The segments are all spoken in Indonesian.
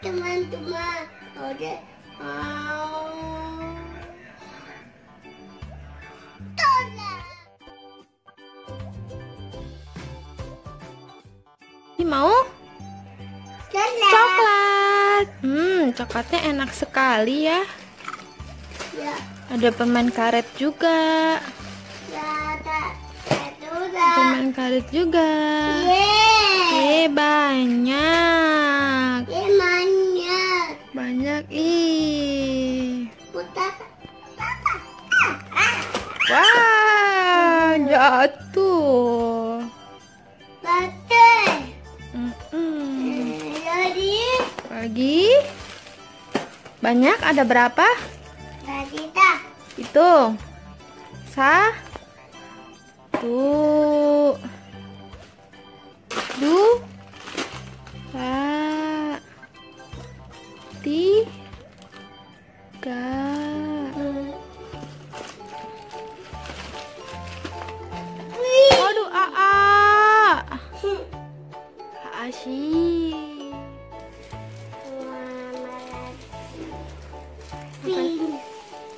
teman-teman. Oke. Ini mau coklat. Coklatnya enak sekali ya. Ya. Ada permen karet juga. Ya, Permen karet juga. Banyak. Banyak. Wah, jatuh. Lagi. Banyak, ada berapa? Hitung. 1, 2, 3. Waduh, asyik.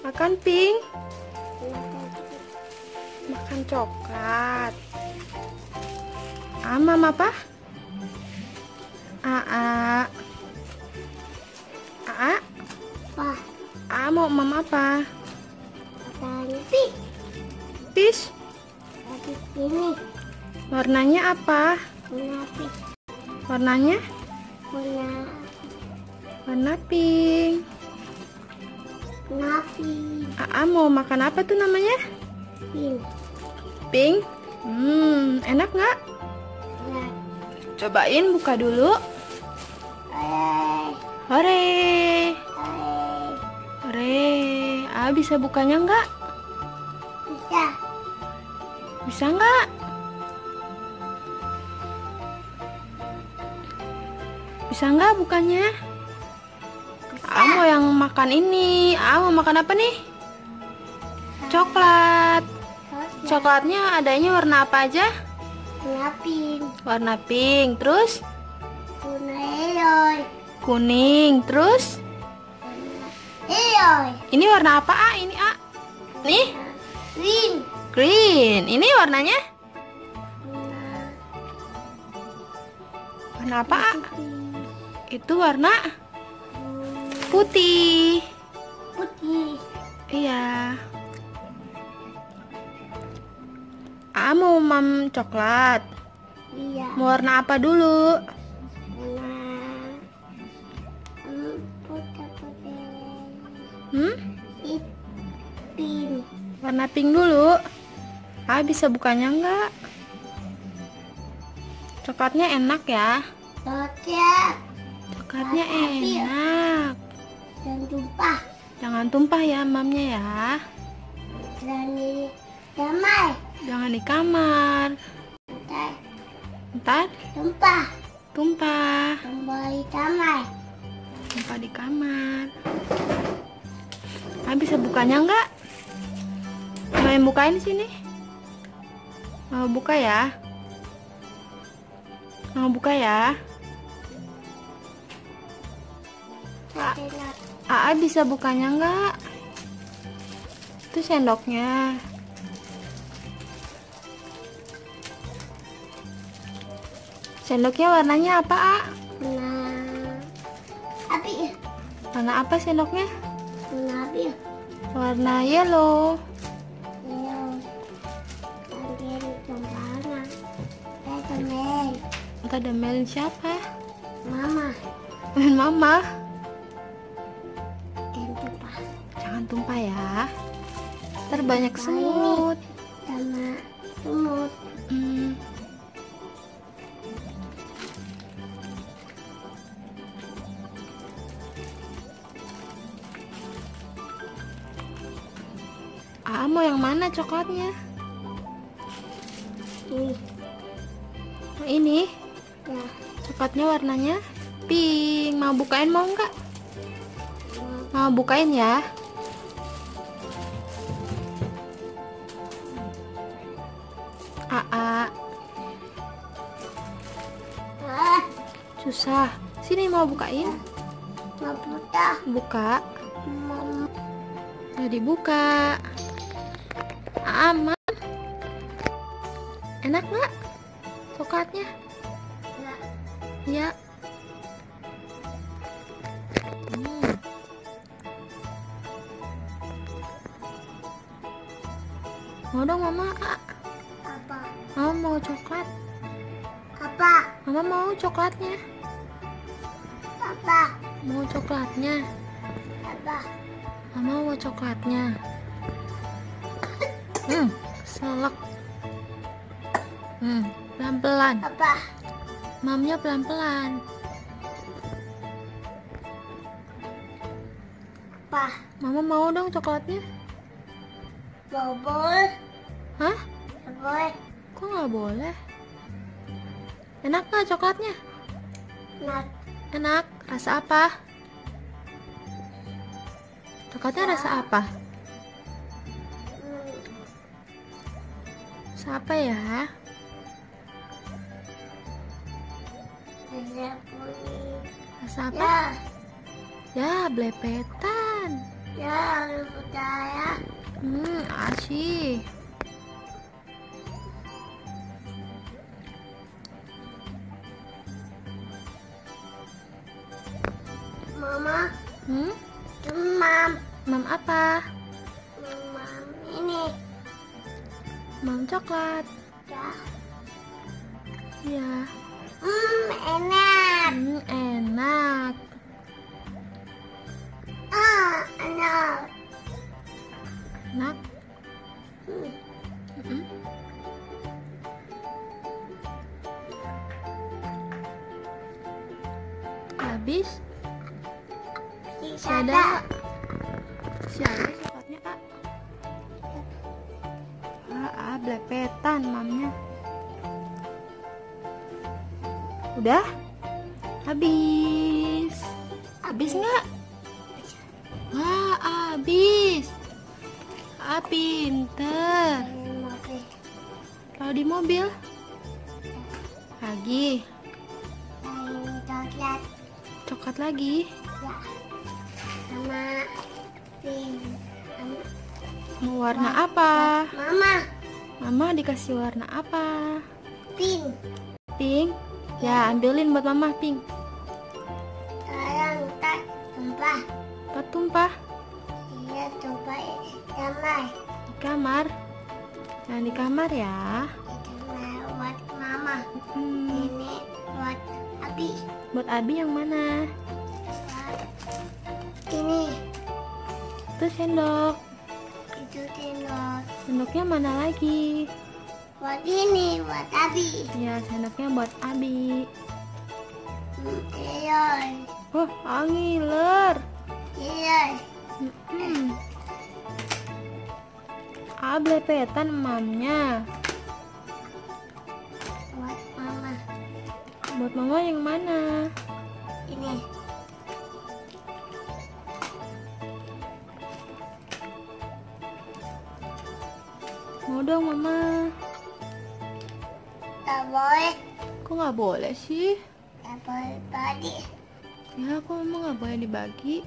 Makan pink. Makan coklat. Mam apa? Mau mam apa? Fish. Ini Warnanya apa? Warnanya? Warna pink. Mau makan apa tuh namanya? Pink. Enak nggak? Cobain, buka dulu. Hore. Bisa bukanya nggak? Bisa nggak? Bisa nggak bukanya? Mau yang makan ini. Mau makan apa nih? Coklat. Coklatnya adanya warna apa aja? Warna pink. Terus? Kuning. Terus? Ini warna apa? Ini Nih? Green. Ini warnanya? Warna apa? Itu warna putih. Iya. Mau mam coklat. Mau warna apa dulu? Warna pink dulu. Bisa bukanya enggak? Coklatnya enak ya. Coklatnya enak. Jangan tumpah ya mamnya ya. Jangan di kamar. Ntar tumpah di kamar. Bisa bukanya enggak? Mau yang bukain sini? Mau buka ya? Mau buka ya? Bisa bukanya enggak? Itu sendoknya. Sendoknya warnanya apa, Warna apa sendoknya? Warna yellow. Entah demelin siapa? Mama. Jangan tumpah ya. Ntar banyak semut. Mau yang mana coklatnya? Ini? Coklatnya warnanya pink. Mau bukain mau nggak? Mau bukain ya? Susah. Sini mau bukain. Mau buka. Buka. Mama. Udah dibuka. Aman. Enak nggak coklatnya? Ya. Ya. Mau dong mama. Apa? Mama mau coklat. Apa? Mama mau coklatnya. Apa? Mau coklatnya. Apa? Mama mau coklatnya. Selek. Pelan-pelan. Apa? Mamnya pelan-pelan. Apa? Mama mau dong coklatnya. Boleh. Hah? Boleh. Kok nggak boleh? Enak nggak coklatnya? Nak. Enak. Rasa apa? Coklatnya rasa apa? Rasa apa ya? Ada kuning. Rasa apa? Ya. Ya, blepetan. Ya, lu percaya. Asyik. Mama. Mam. Mam apa? Mam ini. Mam coklat. Ya. Iya. Enak. Enak. Enak. Enak. Habis? Masih ada nggak? Masih ada coklatnya kak? Blepetan mamnya. Udah? Habis? Habis nggak? Wah, habis. Pinter. Kalau di mobil? Lagi. Coklat. Coklat lagi. Ya. Sama pink. Mau warna apa? Mama. Mama dikasih warna apa? Pink. Pink? Ya, ambilin buat mama pink. Sekarang tak tumpah. Kok tumpah? Iya, tumpah damai. Di kamar. Jangan di kamar ya. Itu buat mama. Hmm, Ini buat Abi. Buat Abi yang mana? Ini. Itu sendok. Itu sendok. Sendoknya mana lagi? Buat ini, buat Abi. Ya, sendoknya buat Abi. Iya. Oh, ngiler. Iya. Blepetan mamnya. Buat mama. Buat mama yang mana? Ini. Mau dong mama. Tak boleh. Kok nggak boleh sih? Tak boleh bagi. Ya, kok mama nggak boleh dibagi?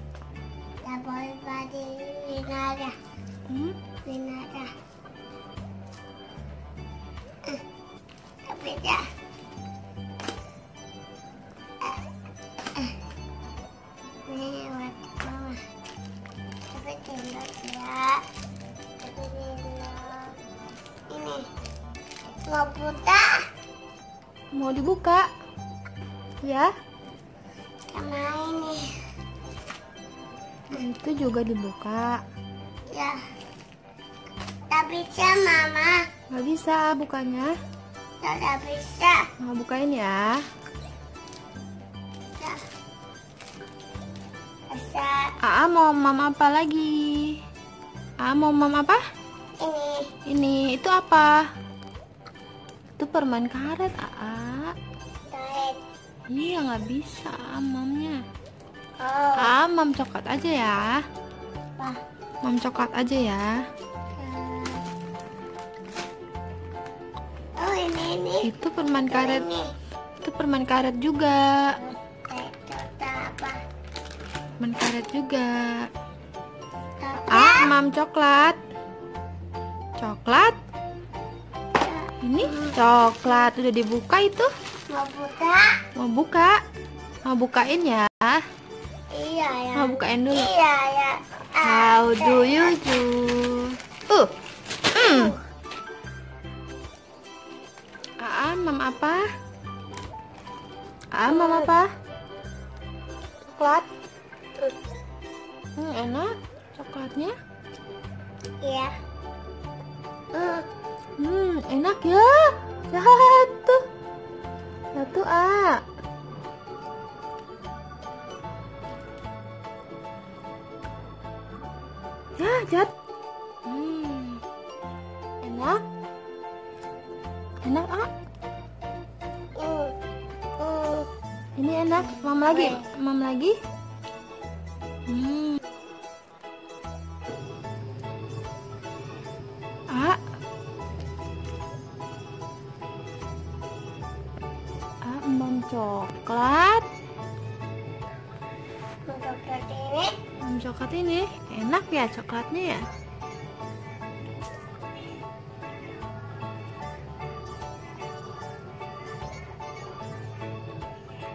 Tak boleh bagi. Binada. Binada. Tapi dah. Ini buat mama. Tapi sendok ya. Tapi sendok. Ini. Mau buka. Mau dibuka? Ya? Sama ini. Itu juga dibuka. Ya. Tak bisa mama. Nggak bisa bukanya. Tak bisa. Mau bukain ya. Ya. Bisa. Mau mam apa lagi? Mau mam apa? Ini. Ini, itu apa? Itu permen karet, Tarik. Iya, nggak bisa mamnya. Oh. Mam coklat aja ya. Apa? Mam coklat aja ya. Oh, ini. Itu permen karet. Ini. Itu permen karet juga. Itu tak apa? permen karet juga. Coklat. Mam coklat. Coklat. Ini coklat udah dibuka itu. Mau buka? Mau buka? Mau bukain ya? Iya ya. Mau bukain dulu. Iya ya. How do you do? Mam apa? Mam apa? Coklat. Enak coklatnya. Iya. Enak ya. Satu. Satu Ya, jat. Enak. Enak, Ini enak. Mam lagi. Mam lagi. Mam coklat. Coklat ini. Mam coklat ini enak ya coklatnya ya.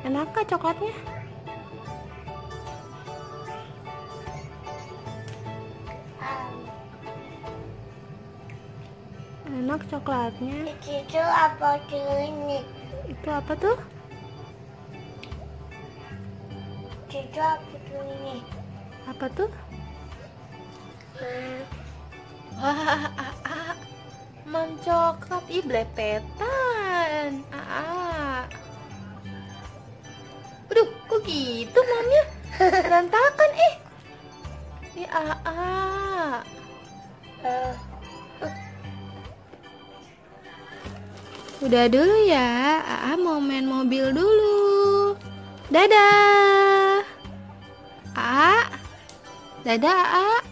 Enak kah coklatnya? Enak coklatnya. Itu apa ini? Itu apa tuh? Itu apa ini? Apa tuh? Wah, Mam coklat. Ih, blepetan. Aduh, kok gitu mamnya? Berantakan, Udah dulu ya, mau main mobil dulu. Dadah. Dadah,